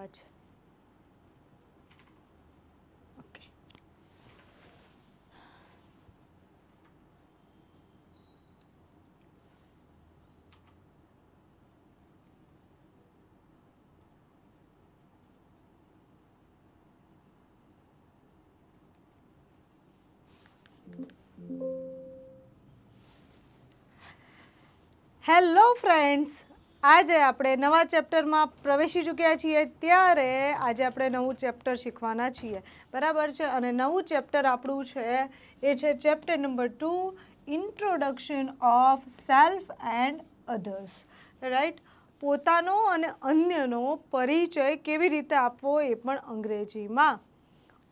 અવાજ? Okay. Hello friends, આજે આપણે નવા ચેપ્ટરમાં પ્રવેશી ચૂક્યા છીએ. ત્યારે આજે આપણે નવું ચેપ્ટર શીખવાના છીએ, બરાબર છે. અને નવું ચેપ્ટર આપણું છે એ છે chapter number 2, introduction of self and others. Right? પોતાનો અને અન્યનો પરિચય કેવી રીતે આપવો એ પણ અંગ્રેજીમાં.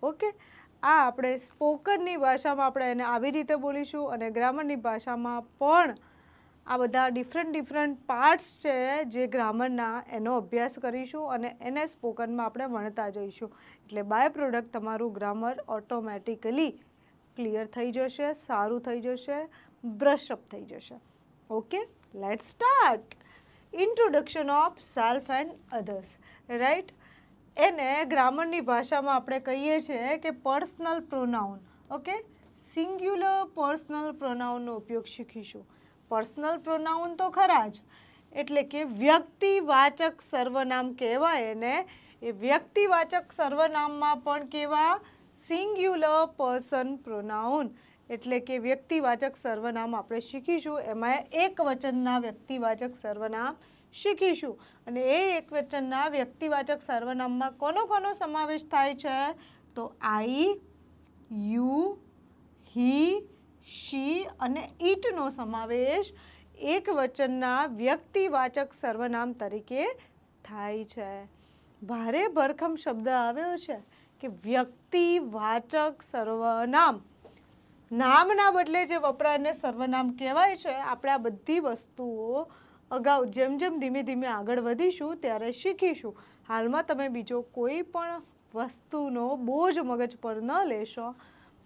ઓકે, આ આપણે સ્પોકનની ભાષામાં આપણે એને આવી રીતે બોલીશું અને ગ્રામરની ભાષામાં પણ આ બધા ડિફરન્ટ પાર્ટ્સ છે જે ગ્રામરના એનો અભ્યાસ કરીશું અને એને સ્પોકનમાં આપણે ભણતા જઈશું. એટલે બાય પ્રોડક્ટ તમારું ગ્રામર ઓટોમેટિકલી ક્લિયર થઈ જશે, સારું થઈ જશે, બ્રશઅપ થઈ જશે. Okay, let's start. Introduction of self and others. Right? એને ગ્રામરની ભાષામાં આપણે કહીએ છીએ કે personal pronoun. Okay, singular personal પ્રોનાઉનનો ઉપયોગ શીખીશું. પર્સનલ પ્રોનાઉન તો ખરા જ, એટલે કે વ્યક્તિવાચક સર્વનામ કહેવાય એને. એ વ્યક્તિવાચક સર્વનામમાં પણ કેવા? Singular person pronoun. એટલે કે વ્યક્તિવાચક સર્વનામ આપણે શીખીશું. એમાં એકવચનના વ્યક્તિવાચક સર્વનામ શીખીશું. અને એ એકવચનના વ્યક્તિવાચક સર્વનામમાં કોનો સમાવેશ થાય છે? તો આઈ, યુ, હી, શી અને ઈટનો સમાવેશ એકવચનના વ્યક્તિવાચક સર્વનામ તરીકે થાય છે. ભારે ભરખમ શબ્દ આવ્યો છે કે વ્યક્તિવાચક સર્વનામ. નામના બદલે જે વપરાય એને સર્વનામ કહેવાય છે. આપણે આ બધી વસ્તુઓ અગાઉ જેમ જેમ ધીમે ધીમે આગળ વધીશું ત્યારે શીખીશું. હાલમાં તમે બીજો કોઈ પણ વસ્તુનો બોજ મગજ પર ન લેશો.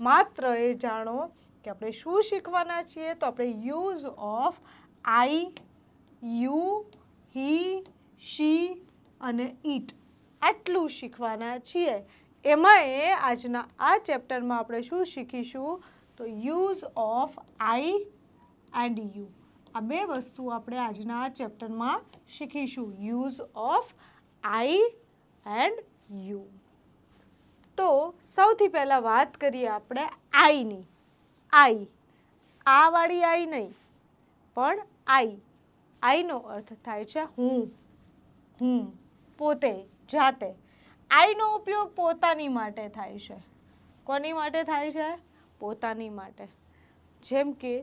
માત્ર એ જાણો કે આપણે શું શીખવાના છીએ. તો આપણે યુઝ ઓફ આઈ, યુ, હી, શી અને ઈટ આટલું શીખવાના છીએ. એમાં આજના આ ચેપ્ટરમાં આપણે શું શીખીશું? તો use of I and you. આ બે વસ્તુ આપણે આજના આ ચેપ્ટરમાં શીખીશું. Use of I and you. તો સૌથી પહેલાં વાત કરીએ આપણે આઈની. આઈ, આ વાળી આઈ નહીં, પણ આઈ. આઈનો અર્થ થાય છે હું, પોતે, જાતે. આઈનો ઉપયોગ પોતાની માટે થાય છે. કોની માટે થાય છે? પોતાની માટે. જેમ કે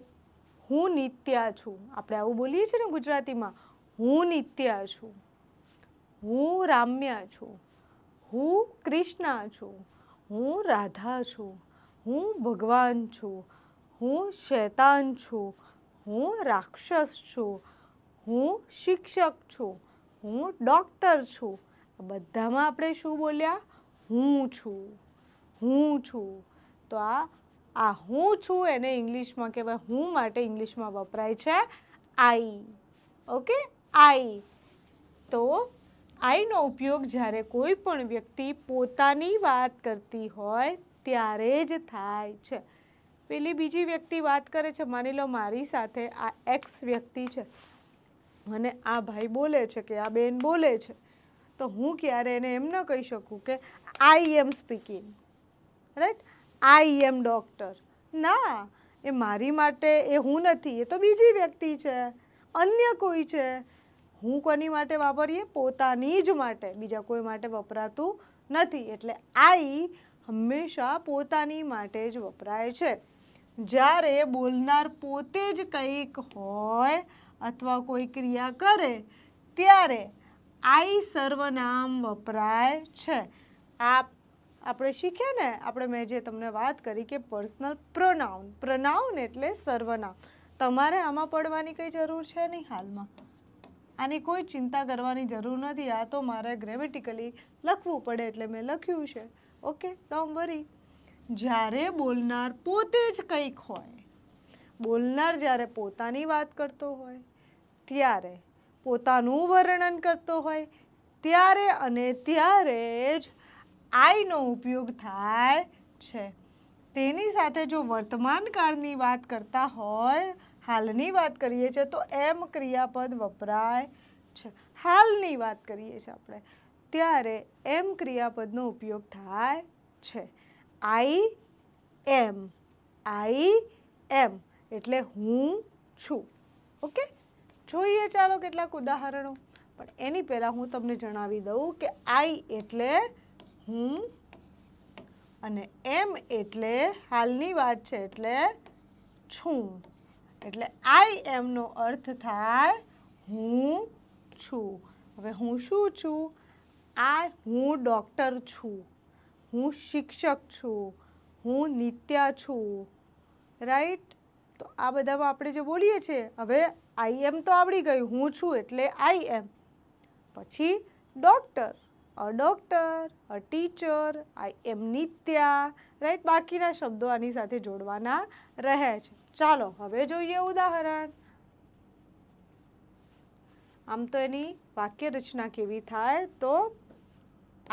હું નિત્યા છું. આપણે આવું બોલીએ છીએ ને ગુજરાતીમાં, હું નિત્યા છું, હું રામ્યા છું, હું કૃષ્ણા છું, હું રાધા છું, હું ભગવાન છું, હું શૈતાન છું, હું રાક્ષસ છું, હું શિક્ષક છું, હું ડૉક્ટર છું. બધામાં આપણે શું બોલ્યા? હું છું, હું છું. તો આ હું છું એને ઇંગ્લિશમાં કહેવાય, હું માટે ઇંગ્લિશમાં વપરાય છે આઈ. ઓકે, આઈ. તો આઈનો ઉપયોગ જ્યારે કોઈ પણ વ્યક્તિ પોતાની વાત કરતી હોય ત્યારે જ થાય છે. પેલી બીજી વ્યક્તિ વાત કરે છે, માની લો મારી સાથે આ એક્સ વ્યક્તિ છે અને આ ભાઈ બોલે છે કે આ બેન બોલે છે, તો હું ક્યારે એને એમ ન કહી શકું કે I am speaking. Right? I am doctor. ના, એ મારી માટે એ હું નથી, એ તો બીજી વ્યક્તિ છે, અન્ય કોઈ છે. હું કોની માટે વાપરીએ? પોતાની જ માટે, બીજા કોઈ માટે વપરાતું નથી. એટલે આઈ હંમેશા પોતાની માટે જ વપરાય છે. જ્યારે બોલનાર પોતે જ કંઈક હોય અથવા કોઈ ક્રિયા કરે ત્યારે આઈ સર્વનામ વપરાય છે. આપણે શીખ્યા ને, મેં જે તમને વાત કરી કે પર્સનલ પ્રોનાઉન. પ્રોનાઉન એટલે સર્વનામ. તમારે આમાં પડવાની કંઈ જરૂર છે નહીં હાલમાં. આની કોઈ ચિંતા કરવાની જરૂર નથી. આ તો મારે ગ્રેમેટિકલી લખવું પડે એટલે મેં લખ્યું છે. Okay, don't worry. જ્યારે બોલનાર પોતે જ કંઈક હોય, બોલનાર જ્યારે પોતાની વાત કરતો હોય ત્યારે, પોતાનું વર્ણન કરતો હોય ત્યારે અને ત્યારે જ આઈનો ઉપયોગ થાય છે. તેની સાથે જો વર્તમાન કાળની વાત કરતા હોય, હાલની વાત કરીએ છીએ તો એમ ક્રિયાપદ વપરાય છે. હાલની વાત કરીએ છીએ આપણે ત્યારે એમ ક્રિયાપદનો ઉપયોગ થાય છે. આઈ એમ એટલે હું છું. ઓકે, જોઈએ ચાલો કેટલાક ઉદાહરણો. પણ એની પહેલાં હું તમને જણાવી દઉં કે આઈ એટલે હું અને એમ એટલે હાલની વાત છે એટલે છું. એટલે આઈ એમનો અર્થ થાય હું છું. હવે હું શું છું? હું ડૉક્ટર છું, હું શિક્ષક છું, હું નિત્યા છું. રાઈટ? તો આ બધામાં આપણે જે બોલીએ છીએ, હવે આઈ એમ તો આવડી ગયું, હું છું એટલે આઈ એમ. પછી doctor, a doctor, a teacher, I am Nitya. Right? બાકીના શબ્દો આની સાથે જોડવાના રહે છે. ચાલો હવે જોઈએ ઉદાહરણ. આમ તો એની વાક્ય રચના કેવી થાય તો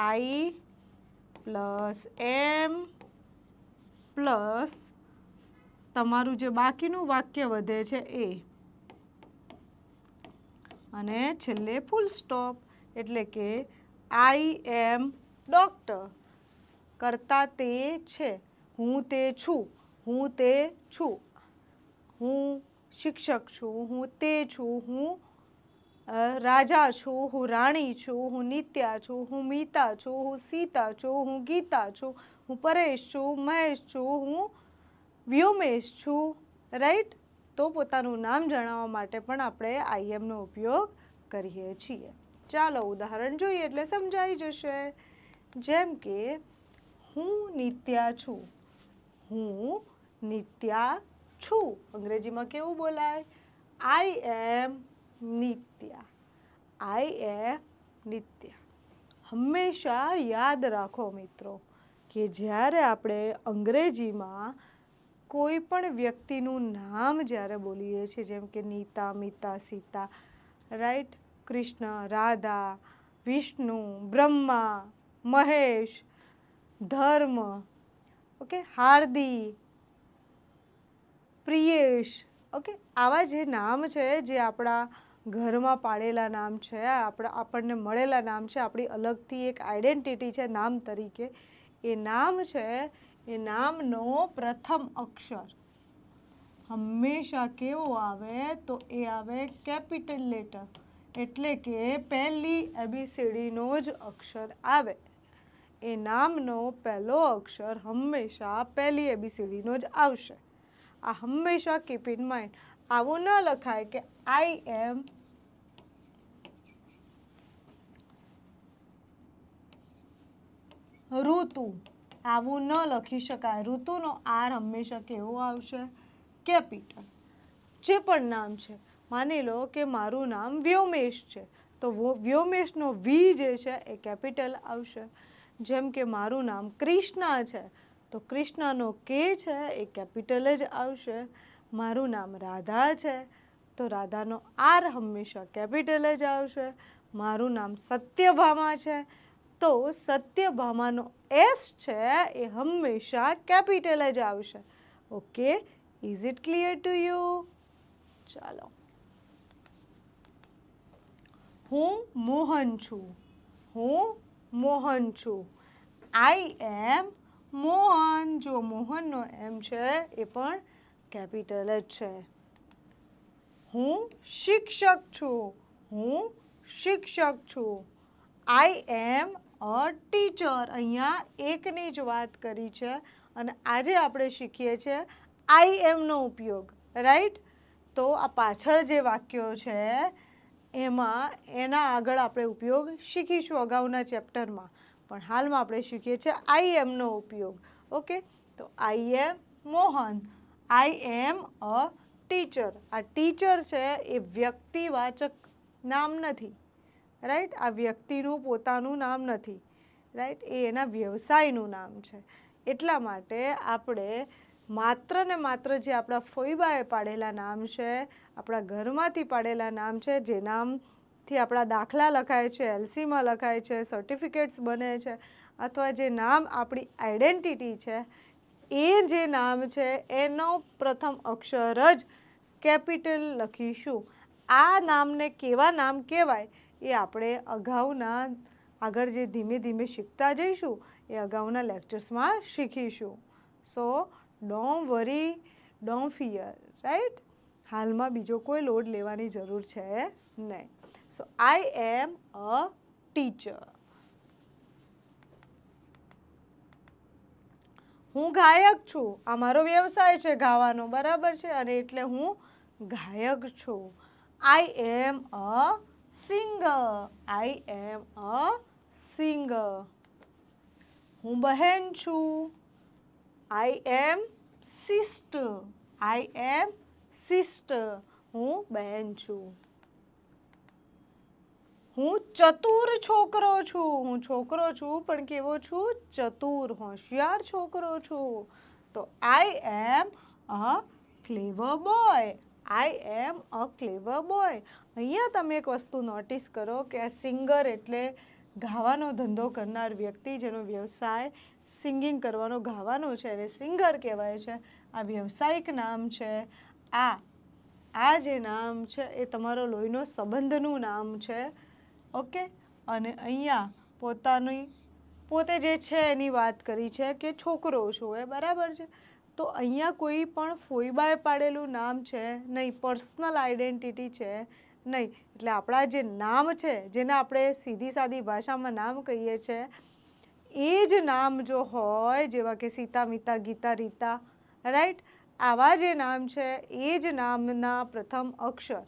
આઈ પ્લસ એમ પ્લસ તમારું જે બાકીનું વાક્ય વધે છે એ અને છેલ્લે ફૂલ સ્ટોપ. એટલે કે આઈ એમ ડૉક્ટર, કરતા તે છે, હું તે છું, હું તે છું, હું શિક્ષક છું, હું તે છું, હું રાજા છું, હું રાણી છું, હું નિત્યા છું, હું મીતા છું, હું સીતા છું, હું ગીતા છું, હું પરેશ છું, મહેશ છું, હું વ્યોમેશ છું. રાઈટ? તો પોતાનું નામ જણાવવા માટે પણ આપણે આઈ એમનો ઉપયોગ કરીએ છીએ. ચાલો ઉદાહરણ જોઈએ એટલે સમજાઈ જશે. જેમ કે હું નિત્યા છું, હું નિત્યા છું. અંગ્રેજીમાં કેવું બોલાય? આઈ એમ નિત્યા, આઈ એમ નિત્યા. હંમેશા યાદ રાખો મિત્રો કે જ્યારે આપણે અંગ્રેજીમાં કોઈ પણ વ્યક્તિનું નામ જ્યારે બોલીએ છીએ, જેમ કે નીતા, મીતા, સીતા, રાઈટ, કૃષ્ણ, રાધા, વિષ્ણુ, બ્રહ્મા, મહેશ, ધર્મ, ઓકે, હાર્દી, પ્રિયેશ, ઓકે, આવા જે નામ છે જે આપણા ઘરમાં પાડેલા નામ છે, આપણને મળેલા નામ છે, આપણી અલગથી એક આઈડેન્ટિટી છે નામ તરીકે, એ નામ છે, એ નામનો પ્રથમ અક્ષર હંમેશા કેવો આવે તો એ આવે કેપિટલ લેટર. એટલે કે પહેલી એબીસીડીનો જ અક્ષર આવે. એ નામનો પહેલો અક્ષર હંમેશા પહેલી એબીસીડીનો જ આવશે. આ હંમેશા કીપ ઇન માઇન્ડ. આવું ન લખાય કે આઈ એમ ઋતુ, આવું ન લખી શકાય. ઋતુનો આર હંમેશા કેવો આવશે? કેપિટલ. જે પણ નામ છે, માની લો કે મારું નામ વ્યોમેશ છે તો વ્યોમેશનો વી જે છે એ કેપિટલ આવશે. જેમ કે મારું નામ કૃષ્ણા છે તો કૃષ્ણાનો કે છે એ કેપિટલ જ આવશે. મારું નામ રાધા છે તો રાધાનો આર હંમેશા કેપિટલ જ આવશે. મારું નામ સત્યભામા છે તો સત્યભામાનો એસ છે એ હંમેશા કેપિટલ જ આવશે. Okay, is it clear to you? ચાલો. હું મોહન છું, હું મોહન છું. આઈ એમ મોહન. જો મોહનનો એમ છે એ પણ કેપિટલ જ છે. હું શિક્ષક છું, હું શિક્ષક છું. આઈ એમ અ ટીચર. અહીંયા એકની જ વાત કરી છે અને આજે આપણે શીખીએ છીએ આઈ એમનો ઉપયોગ. રાઈટ? તો આ પાછળ જે વાક્યો છે એમાં એના આગળ આપણે ઉપયોગ શીખીશું અગાઉના ચેપ્ટરમાં. પણ હાલમાં આપણે શીખીએ છીએ આઈ એમનો ઉપયોગ. ઓકે, તો આઈ એમ મોહન, આઈ એમ અ ટીચર. આ ટીચર છે એ વ્યક્તિવાચક નામ નથી. રાઈટ? આ વ્યક્તિનું પોતાનું નામ નથી. રાઈટ? એ એના વ્યવસાયનું નામ છે. એટલા માટે આપણે માત્ર ને માત્ર જે આપણા ફોઈબાએ પાડેલા નામ છે, આપણા ઘરમાંથી પાડેલા નામ છે, જે નામ થી આપણા દાખલા લખાય છે, એલસીમાં લખાય છે, સર્ટિફિકેટ્સ બને છે, અથવા જે નામ આપણી આઈડેન્ટિટી છે એ જે નામ છે એનો પ્રથમ અક્ષર જ કેપિટલ લખીશું. આ નામને કેવા નામ કહેવાય એ આપણે આગળ જે ધીમે ધીમે શીખતા જઈશું એ અગાઉના લેક્ચર્સમાં શીખીશું. સો don't worry, don't fear, right? હાલમાં બીજો કોઈ લોડ લેવાની જરૂર છે નહીં. સો આઈ એમ અ ટીચર. હું ગાયક છું. આ મારો વ્યવસાય છે ગાવાનો, બરાબર છે, અને એટલે હું ગાયક છું. આઈ એમ અ સિંગર. આઈ એમ અ સિંગર. હું બહેન છું. આઈ એમ સિસ્ટર. આઈ એમ સિસ્ટર. હું બહેન છું. હું ચતુર છોકરો છું. હું છોકરો છું પણ કેવો છું? ચતુર, હોશિયાર છોકરો છું. તો આઈ એમ અ ક્લેવર બોય. આઈ એમ અ ક્લેવર બોય. અહીંયા તમે એક વસ્તુ નોટિસ કરો કે આ સિંગર એટલે ગાવાનો ધંધો કરનાર વ્યક્તિ જેનો વ્યવસાય સિંગિંગ કરવાનો, ગાવાનો છે એને સિંગર કહેવાય છે. આ વ્યવસાયિક નામ છે. આ જે નામ છે એ તમારો લોહીનો સંબંધનું નામ છે. ઓકે, અને અહીંયા પોતે જે છે એની વાત કરી છે કે છોકરો છું, એ બરાબર છે. તો અહીંયા કોઈ પણ ફોઈબાએ પાડેલું નામ છે નહીં, પર્સનલ આઈડેન્ટિટી છે નહીં. એટલે આપણા જે નામ છે જેને આપણે સીધી સાદી ભાષામાં નામ કહીએ છીએ એ જ નામ જો હોય, જેવા કે સીતા, મિતા, ગીતા, રીતા, રાઈટ, આવા જે નામ છે એ જ નામના પ્રથમ અક્ષર,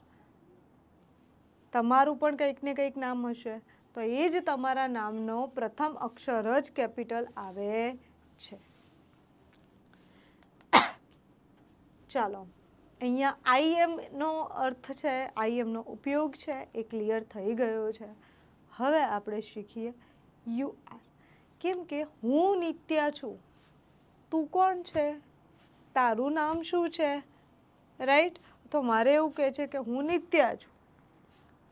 તમારું પણ કંઈક ને કંઈક નામ હશે તો એ જ તમારા નામનો પ્રથમ અક્ષર જ કેપિટલ આવે છે. ચાલો, અહીંયા આઈ એમનો અર્થ છે, આઈ એમનો ઉપયોગ છે એ ક્લિયર થઈ ગયો છે. હવે આપણે શીખીએ યુ આર. કેમ કે હું નિત્યા છું. તું કોણ છે? તારું નામ શું છે? રાઈટ? તો મારે એવું કહે છે કે હું નિત્યા છું,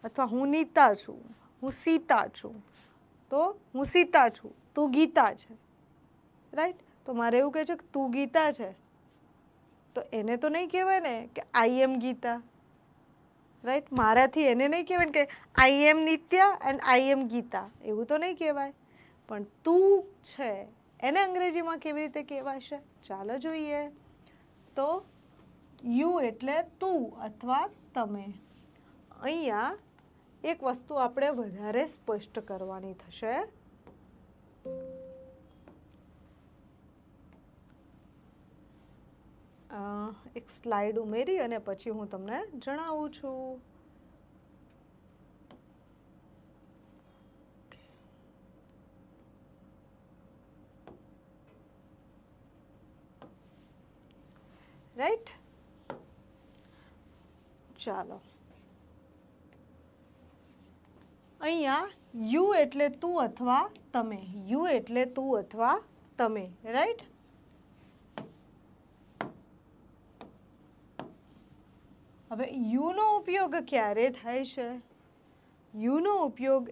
અથવા હું નીતા છું, હું સીતા છું. તો હું સીતા છું, તું ગીતા છે, રાઈટ? તો મારે એવું કહે છે કે તું ગીતા છે, તો એને તો નહીં કહેવાય ને કે આઈ એમ ગીતા, રાઈટ? મારાથી એને નહીં કહેવાય ને કે I am Nitya and I એમ ગીતા, એવું તો નહીં કહેવાય. પણ તું છે એને અંગ્રેજીમાં કેવી રીતે કહેવાશે? ચાલો જોઈએ. તો યુ એટલે તું અથવા તમે. અહીંયા એક વસ્તુ આપણે વધારે સ્પષ્ટ કરવાની થશે. એક સ્લાઇડ ઉમેરી અને પછી હું તમને જણાવું છું. રાઈટ? ચાલો, અહીંયા યુ એટલે તું અથવા તમે. યુ એટલે તું અથવા તમે, રાઈટ? હવે યુનો ઉપયોગ ક્યારે થાય છે? યુનો ઉપયોગ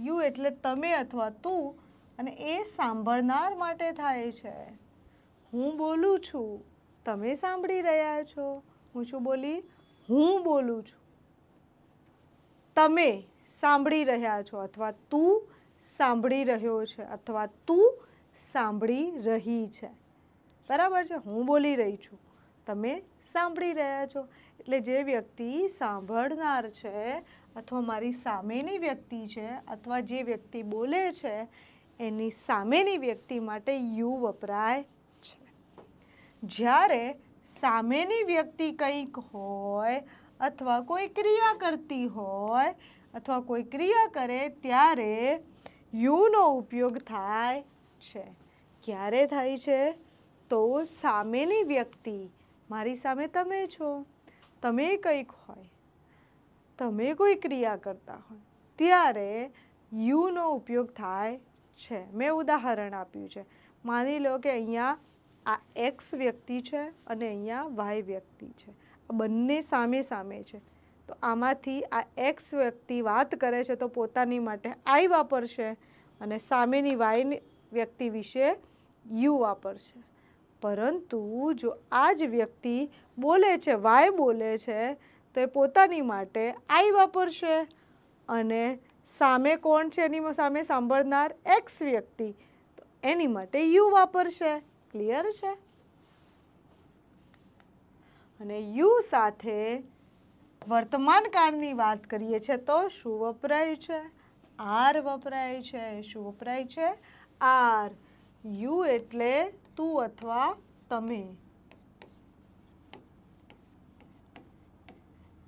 યુ એટલે તમે અથવા તું, અને એ સાંભળનાર માટે થાય છે. હું બોલું છું, તમે સાંભળી રહ્યા છો. હું શું બોલી? હું બોલું છું. તમે સાંભળી રહ્યા છો, અથવા તું સાંભળી રહ્યો છે, અથવા તું સાંભળી રહી છે, બરાબર છે? હું બોલી રહી છું, તમે સાંભળી રહ્યા છો. એટલે જે વ્યક્તિ સાંભળનાર છે, અથવા મારી સામેની વ્યક્તિ છે, અથવા જે વ્યક્તિ બોલે છે એની સામેની વ્યક્તિ માટે યુ વપરાય છે. જ્યારે સામેની વ્યક્તિ કંઈક હોય અથવા કોઈ ક્રિયા કરતી હોય અથવા કોઈ ક્રિયા કરે ત્યારે યુનો ઉપયોગ થાય છે. ક્યારે થાય છે? તો સામેની વ્યક્તિ, મારી સામે તમે છો, તમે કંઈક હોય, તમે કોઈ ક્રિયા કરતા હોય ત્યારે યુનો ઉપયોગ થાય છે. મેં ઉદાહરણ આપ્યું છે. માની લો કે અહીંયા આ એક્સ વ્યક્તિ છે અને અહીંયા વાય વ્યક્તિ છે. આ બંને સામે સામે છે, તો આમાંથી આ એક્સ વ્યક્તિ વાત કરે છે તો પોતાની માટે આઈ વાપરશે અને સામેની વાય વ્યક્તિ વિશે યુ વાપરશે. પરંતુ જો આ જ વ્યક્તિ બોલે છે, વાય બોલે છે, તો એ પોતાની માટે આઈ વાપરશે અને સામે કોણ છે, એની સામે સાંભળનાર એક્સ વ્યક્તિ, તો એની માટે યુ વાપરશે. ક્લિયર છે? અને યુ સાથે વર્તમાન કાળની વાત કરીએ છીએ તો શું વપરાય છે? આર વપરાય છે. શું વપરાય છે? આર. યુ એટલે તું અથવા તમે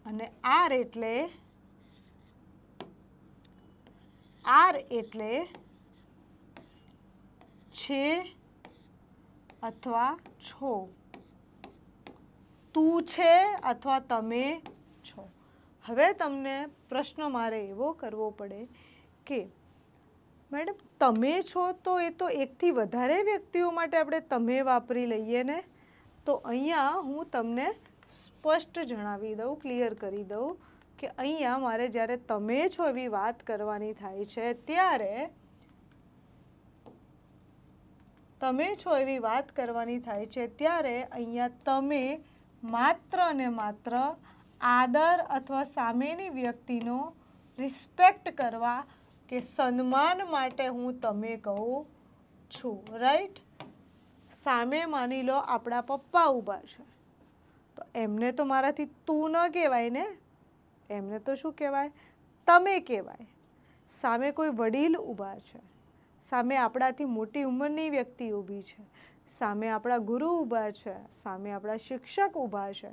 અને આર એટલે છે અથવા છો. તું છે અથવા તમે છો. હવે તમને પ્રશ્ન મારે એવો કરવો પડે કે મેડમ તમે છો તો એ તો એકથી વધારે વ્યક્તિઓ માટે આપણે તમે વાપરી લઈએ ને. તો અહીંયા હું તમને સ્પષ્ટ જણાવી દઉં, ક્લિયર કરી દઉં કે અહીંયા મારે જ્યારે તમે છો એવી વાત કરવાની થાય છે ત્યારે અહીંયા તમે માત્ર અને માત્ર આદર અથવા સામેની વ્યક્તિનો રિસ્પેક્ટ કરવા કે સન્માન માટે હું તમે કહું છું. રાઈટ? સામે માની લો આપણા પપ્પા ઊભા છે તો એમને તો મારાથી તું ન કહેવાય ને, એમને તો શું કહેવાય? તમે કહેવાય. સામે કોઈ વડીલ ઊભા છે, સામે આપણાથી મોટી ઉંમરની વ્યક્તિ ઊભી છે, સામે આપણા ગુરુ ઊભા છે, સામે આપણા શિક્ષક ઊભા છે,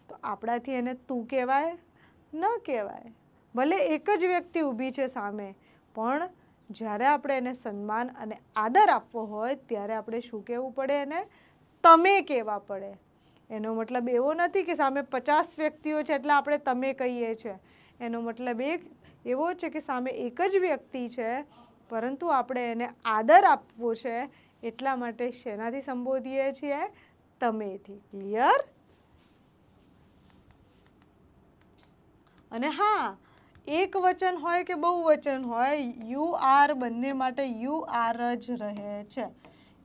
તો આપણાથી એને તું કહેવાય? ન કહેવાય. ભલે એક જ વ્યક્તિ ઊભી છે સામે, પણ જ્યારે આપણે એને સન્માન અને આદર આપવો હોય ત્યારે આપણે શું કહેવું પડે? એને તમે કહેવા પડે. એનો મતલબ એવો નથી કે સામે 50 વ્યક્તિઓ છે એટલે આપણે તમે કહીએ છીએ. એનો મતલબ એવો છે કે સામે એક જ વ્યક્તિ છે પરંતુ આપણે એને આદર આપવો છે એટલા માટે શેનાથી સંબોધીએ છીએ? તમેથી. ક્લિયર? અને હા, એક વચન હોય કે બહુવચન હોય, યુ આર બંને માટે યુ આર જ રહે છે.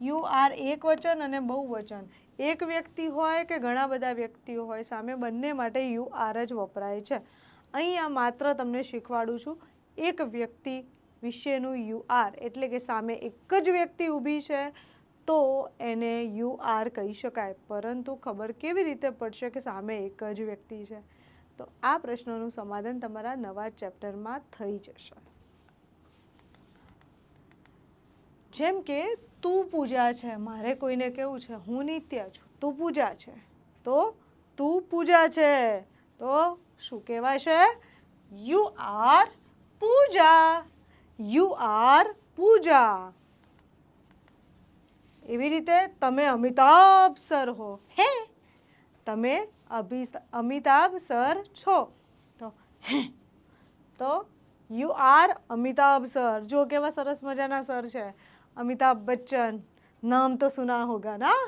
યુ આર એક વચન અને બહુવચન, એક વ્યક્તિ હોય કે ઘણા બધા વ્યક્તિઓ હોય, સામે બંને માટે યુ આર જ વપરાય છે. અહીંયા માત્ર તમને શીખવાડું છું એક વ્યક્તિ વિશેનું યુ આર, એટલે કે સામે એક જ વ્યક્તિ ઊભી છે તો એને યુ આર કહી શકાય. પરંતુ ખબર કેવી રીતે પડશે કે સામે એક જ વ્યક્તિ છે? તો આ પ્રશ્નનું સમાધાન તમારા નવા ચેપ્ટરમાં થઈ જશે. જેમ કે તું પૂજા છે, મારે કોઈને કેવું છે હું નિત્યા છું, તું પૂજા છે, તો તું પૂજા છે તો શું કહેવાશે? You are Pooja. You are Pooja. એવી રીતે તમે અમિતાભ સર હો. હે, તમે અમિતાભ સર છો તો યુ આર અમિતાભ સર. જો કેવા સરસ મજાના સર છે, અમિતાભ બચ્ચન, નામ તો સુના હોગા ના.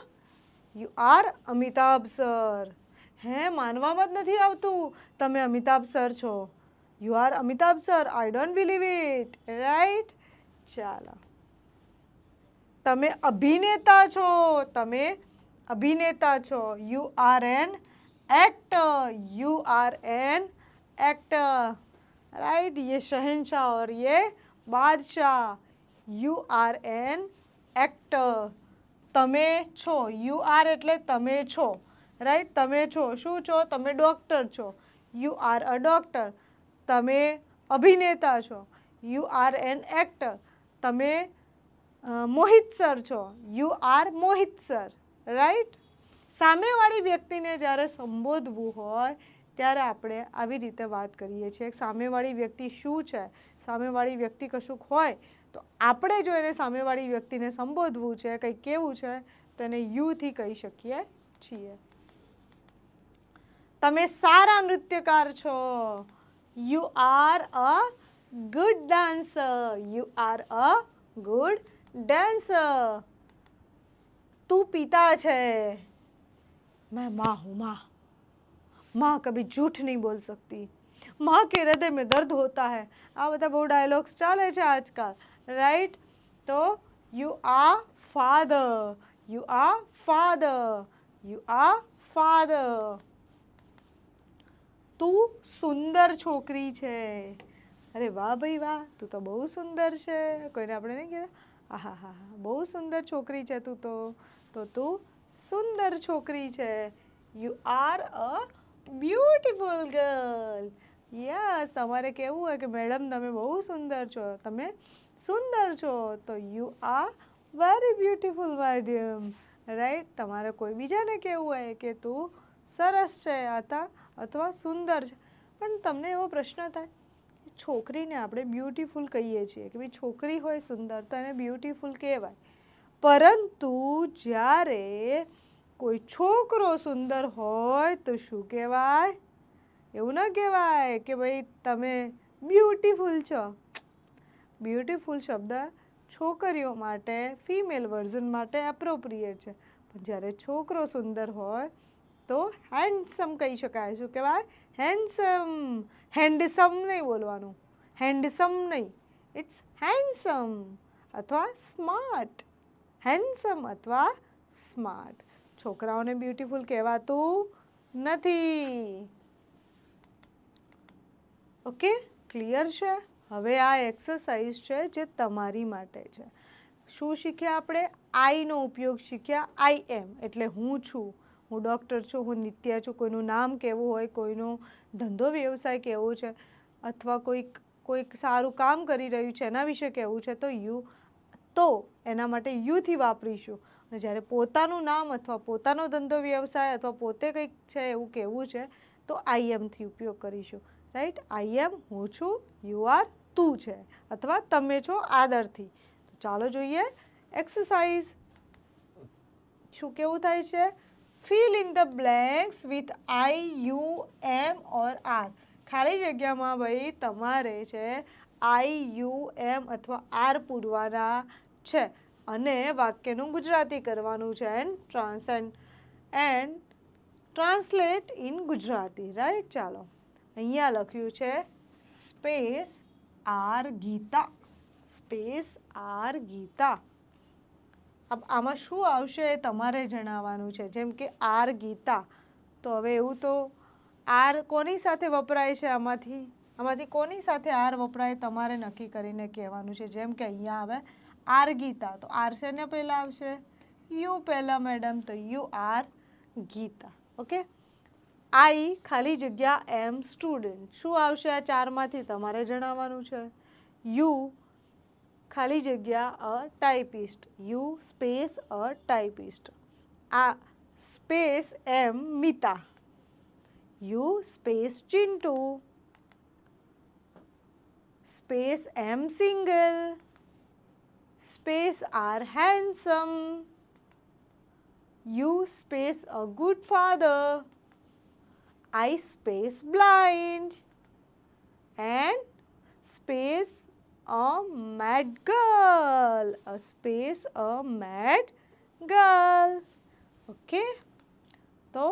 You are Amitabh sir. Hey, માનવામાં જ નથી આવતું તમે અમિતાભ સર છો. You are Amitabh sir. I don't believe it. Right? ચાલો. તમે અભિનેતા છો. તમે અભિનેતા છો. You are an actor. You are an actor. Right? ये शहनशाह और ये बादशाह. You are an actor. તમે છો. યુ આર એટલે તમે છો. રાઈટ? તમે છો. શું છો? તમે ડૉક્ટર છો. You are a doctor. તમે અભિનેતા છો. You are an actor. તમે મોહિત સર છો. You are Mohit sir. Right? સામેવાળી વ્યક્તિને જ્યારે સંબોધવું હોય ત્યારે આપણે આવી રીતે વાત કરીએ છીએ. સામેવાળી વ્યક્તિ શું છે, સામેવાળી વ્યક્તિ કશુંક હોય તો આપણે જો એને સામેવાળી વ્યક્તિને સંબોધવું છે, કંઈક કેવું છે, તો એને યુથી કહી શકીએ છીએ. તમે સારા નૃત્યકાર છો. You are a good dancer. You are a good dancer. તું પિતા છે. मैं माँ हूँ. माँ कभी झूठ नहीं बोल सकती. माँ के हृदय में दर्द होता है। આ બધા બહુ ડાયલોગ્સ ચાલે છે આજકાલ, રાઈટ? તો you are father, you are father, you are father. તું સુંદર છોકરી છે. અરે વાહ ભાઈ વાહ, તું તો બહુ સુંદર છે. કોઈને આપણે નહીં કહેતા આહા હા હા, બહુ સુંદર છોકરી છે તું તો તું સુંદર છોકરી છે. You are a beautiful girl. Yes, તમારે કહેવું હોય કે મેડમ તમે બહુ સુંદર છો, તમે સુંદર છો, તો you are very beautiful madam, right? તમારે કોઈ બીજાને કહેવું હોય કે તું સરસ છે અથવા સુંદર છે, પણ તમને એવો પ્રશ્ન થાય, છોકરીને આપણે બ્યુટીફુલ કહીએ છીએ કે ભાઈ છોકરી હોય સુંદર તો એને બ્યુટીફુલ કહેવાય, પરંતુ જ્યારે કોઈ છોકરો સુંદર હોય તો શું કહેવાય? એવું ના કહેવાય કે ભાઈ તમે બ્યુટીફુલ છો. બ્યુટીફુલ શબ્દ છોકરીઓ માટે, ફિમેલ વર્ઝન માટે એપ્રોપ્રિએટ છે, પણ જ્યારે છોકરો સુંદર હોય તો હેન્ડસમ કહી શકાય. શું કહેવાય? હેન્ડસમ. હેન્ડસમ નહીં બોલવાનું, હેન્ડસમ નહીં, ઇટ્સ હેન્ડસમ અથવા સ્માર્ટ. હેન્ડસમ અથવા સ્માર્ટ. છોકરાઓને બ્યુટીફુલ કહેવાતું નથી. ઓકે, ક્લિયર છે? હવે આ એક્સરસાઇઝ છે જે તમારી માટે છે. શું શીખ્યા આપણે? આઈનો ઉપયોગ શીખ્યા. આઈ એમ એટલે હું છું, હું ડૉક્ટર છું, હું નિત્યા છું. કોઈનું નામ કહેવું હોય, કોઈનો ધંધો વ્યવસાય કહેવો છે, અથવા કોઈક સારું કામ કરી રહ્યું છે એના વિશે કહેવું છે, તો યુ, તો એના માટે યુથી વાપરીશું. અને જ્યારે પોતાનું નામ અથવા પોતાનો ધંધો વ્યવસાય અથવા પોતે કંઈક છે એવું કહેવું છે તો આઈ એમથી ઉપયોગ કરીશું, રાઈટ? આઈ એમ હું છું, યુ આર તું છે, અથવા તમે છો આદરથી. તો ચાલો જોઈએ એક્સરસાઇઝ. શું કેવું થાય છે? Fill in the blanks with I, you, am or are. ખાલી જગ્યામાં ભાઈ તમારે છે આઈ, યુ, એમ અથવા આર પૂરવાના છે અને વાક્યનું ગુજરાતી કરવાનું છે and translate in Gujarati, right? ચાલો, અહીંયા લખ્યું છે space are Gita, space are Gita. આમાં શું આવશે એ તમારે જણાવવાનું છે. જેમ કે આર ગીતા, તો હવે એવું તો આર કોની સાથે વપરાય છે? આમાંથી કોની સાથે આર વપરાય તમારે નક્કી કરીને કહેવાનું છે. જેમ કે અહીંયા આવે આર ગીતા, તો આર શેને પહેલાં આવશે? યુ પહેલાં મેડમ, તો યુ આર ગીતા. ઓકે. આઈ ખાલી જગ્યા એમ સ્ટુડન્ટ. શું આવશે આ ચારમાંથી તમારે જણાવવાનું છે. યુ ખાલી જગ્યા a typist, you space a typist. આ space am Mita, you space Chintu, space am single, space are handsome, you space a good father, I space blind, and space a mad girl, a space a mad girl. Okay, તો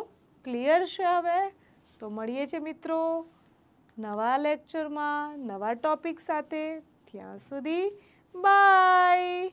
clear છે? હવે તો મળીએ છીએ મિત્રો નવા લેક્ચરમાં નવા ટોપિક સાથે. ત્યાં સુધી બાય.